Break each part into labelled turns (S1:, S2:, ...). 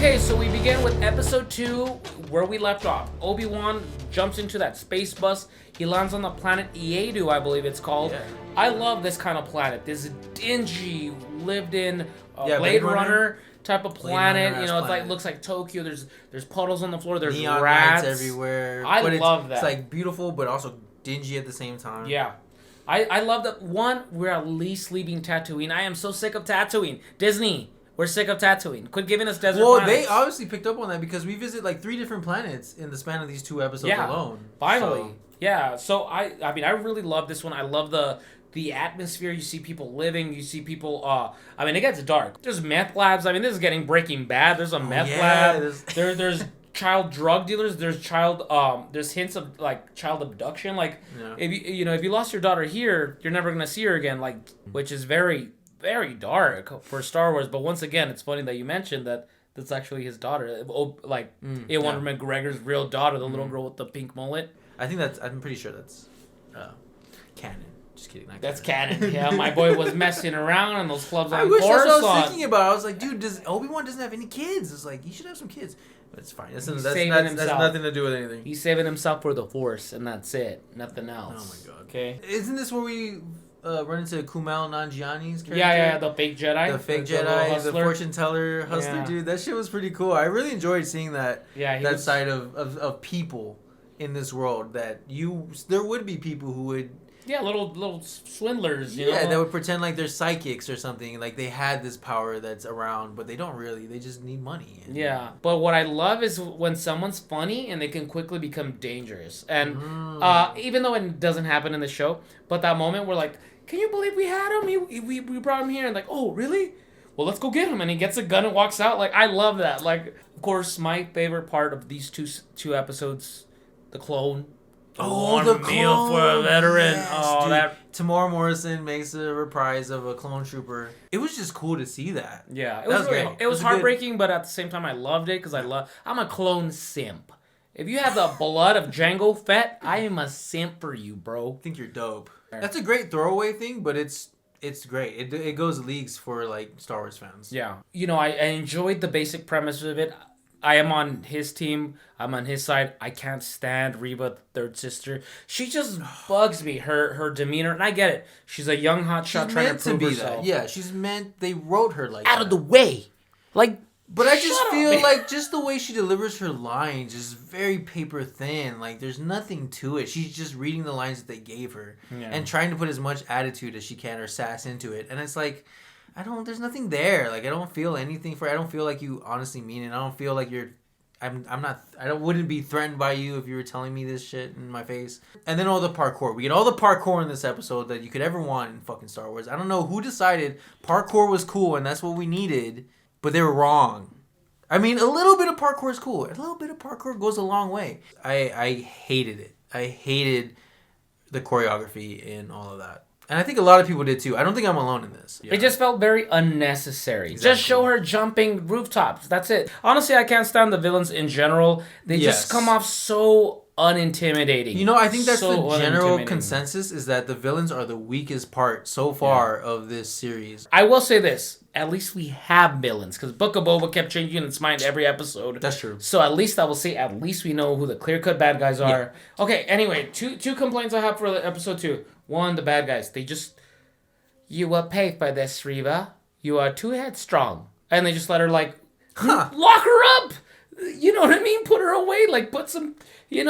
S1: Okay, so we begin with episode 2, where we left off. Obi-Wan jumps into that space bus. He lands on the planet Iedu, I believe it's called.
S2: Yeah.
S1: I love this kind of planet. This dingy, lived-in
S2: Blade Runner
S1: type of planet. You know, it's like looks like Tokyo. There's puddles on the floor. There's
S2: neon
S1: rats
S2: lights everywhere.
S1: I love that.
S2: It's like beautiful, but also dingy at the same time.
S1: Yeah. I love that. One, we're at least leaving Tatooine. I am so sick of Tatooine. Disney, we're sick of Tatooine. Quit giving us desert planets.
S2: They obviously picked up on that because we visit like 3 different planets in the span of these 2 episodes alone.
S1: Finally.
S2: So.
S1: Yeah. So I mean, I really love this one. I love the atmosphere. You see people living. You see people. I mean, it gets dark. There's meth labs. I mean, this is getting Breaking Bad. There's a meth lab. There's child drug dealers. There's hints of like child abduction. Like if you lost your daughter here, you're never gonna see her again. Like, which is very, very dark for Star Wars. But once again, it's funny that you mentioned that that's actually his daughter. Like Ewan McGregor's real daughter, the little girl with the pink mullet.
S2: I'm pretty sure that's canon. Just kidding.
S1: That's canon. Yeah, my boy was messing around in those clubs on
S2: I wish
S1: Coruscant.
S2: that's what I was thinking about. I was like, dude, Obi-Wan doesn't have any kids. It's like, he should have some kids. But it's fine. That's nothing to do with anything.
S1: He's saving himself for the Force, and that's it. Nothing else.
S2: Oh my god.
S1: Okay.
S2: Isn't this where we run into Kumail Nanjiani's character?
S1: Yeah, the fake Jedi.
S2: The fake Jedi, the fortune teller hustler dude. That shit was pretty cool. I really enjoyed seeing that.
S1: Yeah,
S2: that side of people in this world. That there would be people who would.
S1: Yeah, little swindlers, you know?
S2: Yeah, they would pretend like they're psychics or something. Like they had this power that's around, but they don't really. They just need money.
S1: Yeah. But what I love is when someone's funny and they can quickly become dangerous. And even though it doesn't happen in the show, but that moment where like, can you believe we had him? We brought him here. And like, oh, really? Well, let's go get him. And he gets a gun and walks out. Like, I love that. Like, of course, my favorite part of these two episodes, the clone.
S2: The
S1: meal for a veteran.
S2: Yes, dude. Tamora Morrison makes a reprise of a clone trooper. It was just cool to see that.
S1: Yeah, it was heartbreaking, but at the same time, I loved it because I'm a clone simp. If you have the blood of Jango Fett, I am a simp for you, bro.
S2: I think you're dope. That's a great throwaway thing, but it's great. It goes leagues for like Star Wars fans.
S1: Yeah, I enjoyed the basic premise of it. I am on his team. I'm on his side. I can't stand Reba, third sister. She just bugs me. Her demeanor, and I get it. She's a young hotshot trying to prove herself.
S2: That. Yeah, she's meant. They wrote her like
S1: out of the way, like.
S2: But I just feel like just the way she delivers her lines is very paper thin. Like there's nothing to it. She's just reading the lines that they gave her and trying to put as much attitude as she can or sass into it. And it's like. There's nothing there. Like, I don't feel anything for it. I don't feel like you honestly mean it. I don't feel like wouldn't be threatened by you if you were telling me this shit in my face. And then all the parkour. We get all the parkour in this episode that you could ever want in fucking Star Wars. I don't know who decided parkour was cool and that's what we needed, but they were wrong. I mean, a little bit of parkour is cool. A little bit of parkour goes a long way. I hated it. I hated the choreography and all of that. And I think a lot of people did too. I don't think I'm alone in this.
S1: Yeah. It just felt very unnecessary. Exactly. Just show her jumping rooftops. That's it. Honestly, I can't stand the villains in general. They just come off so unintimidating.
S2: I think that's the general consensus is that the villains are the weakest part so far of this series.
S1: I will say this. At least we have villains. Because Book of Boba kept changing its mind every episode.
S2: That's true.
S1: So at least I will say at least we know who the clear-cut bad guys are. Yeah. Okay, anyway. Two complaints I have for episode 2. One, the bad guys. You will pay for this, Reva. You are too headstrong. And they just let her, like, lock her up. You know what I mean? Put her away. Like, put some, where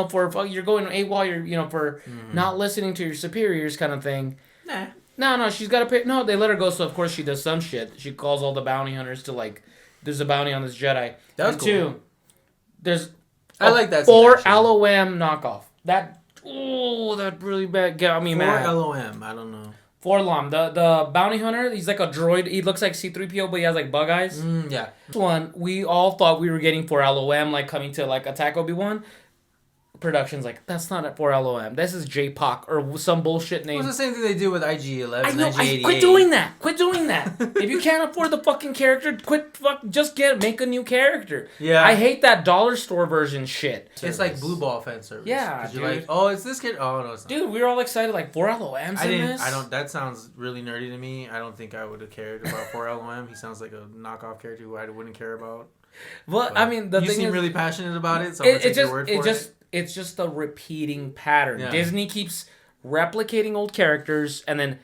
S1: for you're going AWOL, you're, for not listening to your superiors kind of thing.
S2: Nah.
S1: No, she's got to pay. No, they let her go, so of course she does some shit. She calls all the bounty hunters to, like, there's a bounty on this Jedi.
S2: That was cool.
S1: 2,
S2: I like that.
S1: 4 LOM knockoff. That really bad. Got me mad.
S2: 4 LOM. I don't know.
S1: 4 LOM. The bounty hunter, he's like a droid. He looks like C-3PO, but he has like bug eyes.
S2: Yeah.
S1: This one, we all thought we were getting 4 LOM, like coming to like attack Obi-Wan. production's like, that's not for LOM. This is J-POC or some bullshit name.
S2: It was the same thing they did with IG-11.
S1: I know. Quit doing that. Quit doing that. If you can't afford the fucking character, just make a new character.
S2: Yeah.
S1: I hate that dollar store version shit.
S2: It's like Blue Ball fan service.
S1: Yeah,
S2: dude. You're like, oh, it's this kid. Oh no, it's not.
S1: Dude, we were all excited like 4 LOMs in this.
S2: That sounds really nerdy to me. I don't think I would have cared about 4LOM. He sounds like a knockoff character who I wouldn't care about.
S1: Well, I mean,
S2: you seem really passionate about it, so I'm gonna take your word for it.
S1: It's just a repeating pattern.
S2: Yeah.
S1: Disney keeps replicating old characters, and then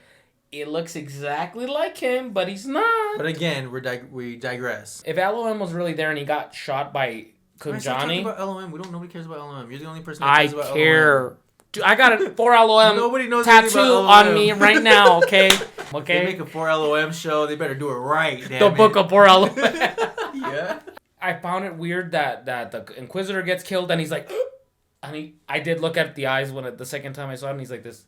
S1: it looks exactly like him, but he's not.
S2: But again, we digress.
S1: If LOM was really there and he got shot by Kunjani...
S2: about LOM. Nobody cares about LOM. You're the only person that cares about LOM.
S1: I care. Dude, I got a 4LOM
S2: Nobody knows
S1: tattoo on me right now, okay?
S2: Okay. They make a 4LOM show, they better do it right, damn
S1: The book of 4LOM.
S2: Yeah.
S1: I found it weird that the Inquisitor gets killed and he's like... And I did look at the eyes the second time I saw him, and he's like this.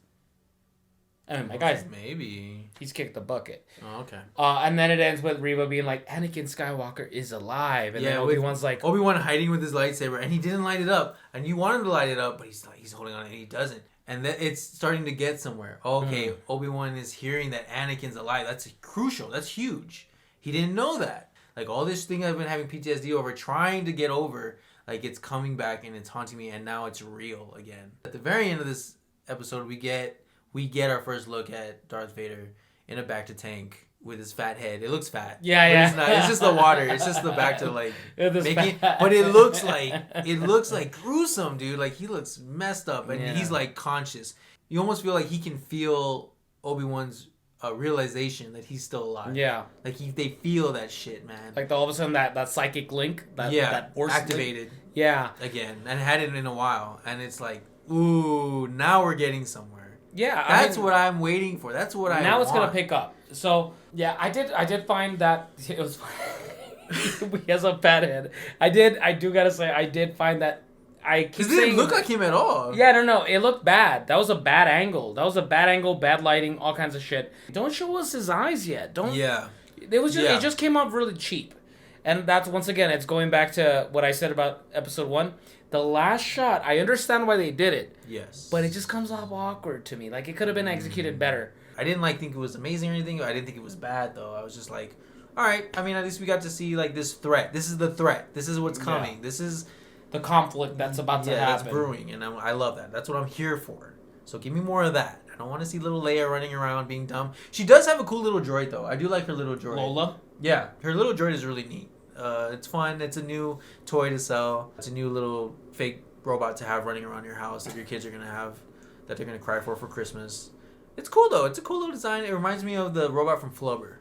S1: I mean, my guy's...
S2: Maybe.
S1: He's kicked the bucket.
S2: Oh, okay.
S1: And then it ends with Reva being like, Anakin Skywalker is alive. And then Obi-Wan's like...
S2: Obi-Wan hiding with his lightsaber, and he didn't light it up. And you want him to light it up, but he's holding on and he doesn't. And then it's starting to get somewhere. Okay, Obi-Wan is hearing that Anakin's alive. That's crucial. That's huge. He didn't know that. Like, all this thing I've been having PTSD over, trying to get over... Like, it's coming back and it's haunting me, and now it's real again. At the very end of this episode, we get our first look at Darth Vader in a bacta tank with his fat head. It looks fat.
S1: Yeah.
S2: It's not. It's just the water. It's just the bacta, like, making. But it looks like gruesome, dude. Like, he looks messed up, and he's like conscious. You almost feel like he can feel Obi-Wan's realization that he's still alive. Yeah. Like they feel that shit, man.
S1: Like all of a sudden that psychic link that force
S2: activated.
S1: Link. Yeah.
S2: Again. And had it in a while. And it's like, ooh, now we're getting somewhere.
S1: Yeah.
S2: That's what I'm waiting for. That's what I want.
S1: Now it's gonna pick up. So yeah, I did find that it was he has a fat head. I do gotta say I did find that
S2: because it didn't look like him at all.
S1: Yeah, no. It looked bad. That was a bad angle. Bad lighting, all kinds of shit. Don't show us his eyes yet. Don't. Yeah. It just came off really cheap, and that's once again it's going back to what I said about episode 1. The last shot, I understand why they did it. Yes. But it just comes off awkward to me. Like it could have been executed better.
S2: I didn't think it was amazing or anything. I didn't think it was bad though. I was just like, all right. I mean, at least we got to see like this threat. This is the threat. This is what's coming. Yeah. This is.
S1: The conflict that's about to happen.
S2: Yeah, that's brewing, and I love that. That's what I'm here for. So give me more of that. I don't want to see little Leia running around being dumb. She does have a cool little droid, though. I do like her little droid.
S1: Lola?
S2: Yeah, her little droid is really neat. It's fun. It's a new toy to sell. It's a new little fake robot to have running around your house that your kids are going to have, that they're going to cry for Christmas. It's cool, though. It's a cool little design. It reminds me of the robot from Flubber.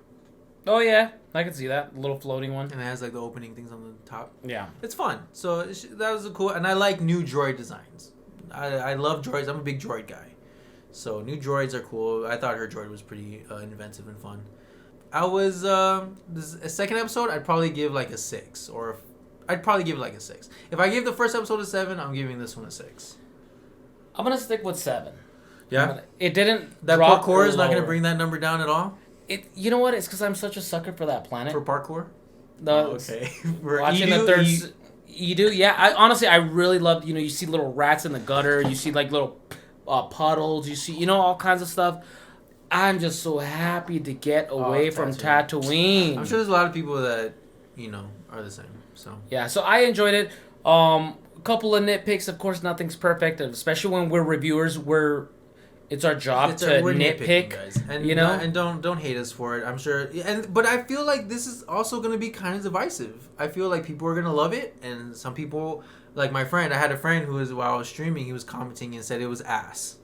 S1: Oh, yeah. I can see that. The little floating one.
S2: And it has, like, the opening things on the top.
S1: Yeah.
S2: It's fun. So, that was cool. And I like new droid designs. I love droids. I'm a big droid guy. So, new droids are cool. I thought her droid was pretty inventive and fun. I was... this second episode, I'd probably give, like, a 6. Or... I'd probably give it, like, a 6. If I gave the first episode a 7, I'm giving this one a 6.
S1: I'm going to stick with 7.
S2: Yeah?
S1: It didn't
S2: That parkour is not going to bring that number down at all?
S1: You know what? It's because I'm such a sucker for that planet.
S2: For parkour?
S1: Okay. Watching the third... Edu? Yeah. Honestly, I really love... You see little rats in the gutter. You see, like, little puddles. You see, all kinds of stuff. I'm just so happy to get away from Tatooine.
S2: I'm sure there's a lot of people that, are the same. So
S1: yeah, so I enjoyed it. A couple of nitpicks. Of course, nothing's perfect, especially when we're reviewers. It's our job to nitpick,
S2: guys. And and don't hate us for it. I'm sure, but I feel like this is also going to be kind of divisive. I feel like people are going to love it, and some people, like my friend. I had a friend who was while I was streaming, he was commenting and said it was ass.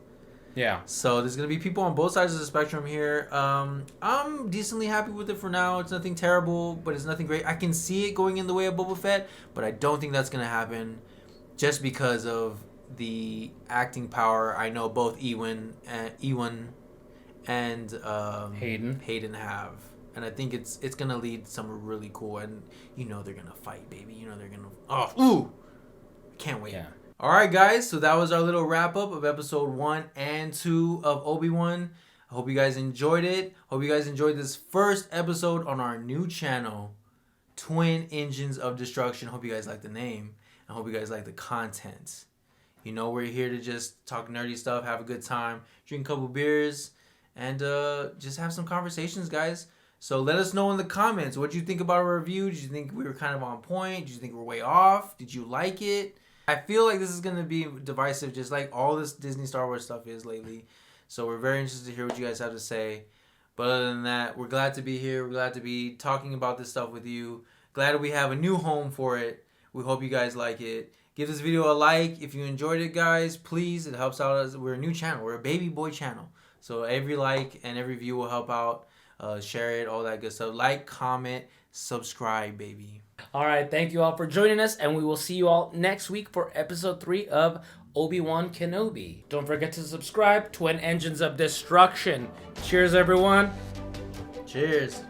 S2: Yeah. So there's going to be people on both sides of the spectrum here. I'm decently happy with it for now. It's nothing terrible, but it's nothing great. I can see it going in the way of Boba Fett, but I don't think that's going to happen, just because of the acting power. I know both Ewan and Hayden have, and I think it's gonna lead somewhere really cool. And they're gonna fight, baby. They're gonna can't wait. Yeah. All right, guys. So that was our little wrap up of episode 1 and 2 of Obi-Wan. I hope you guys enjoyed it. Hope you guys enjoyed this first episode on our new channel, Twin Engines of Destruction. Hope you guys like the name. I hope you guys like the content. You know, we're here to just talk nerdy stuff, have a good time, drink a couple beers, and just have some conversations, guys. So let us know in the comments. What did you think about our review? Did you think we were kind of on point? Did you think we're way off? Did you like it? I feel like this is going to be divisive, just like all this Disney Star Wars stuff is lately. So we're very interested to hear what you guys have to say. But other than that, we're glad to be here. We're glad to be talking about this stuff with you. Glad we have a new home for it. We hope you guys like it. Give this video a like if you enjoyed it, guys. Please, it helps out us. We're a new channel. We're a baby boy channel. So every like and every view will help out. Share it, all that good stuff. Like, comment, subscribe, baby.
S1: All right, thank you all for joining us, and we will see you all next week for episode 3 of Obi-Wan Kenobi. Don't forget to subscribe. Twin Engines of Destruction. Cheers, everyone.
S2: Cheers.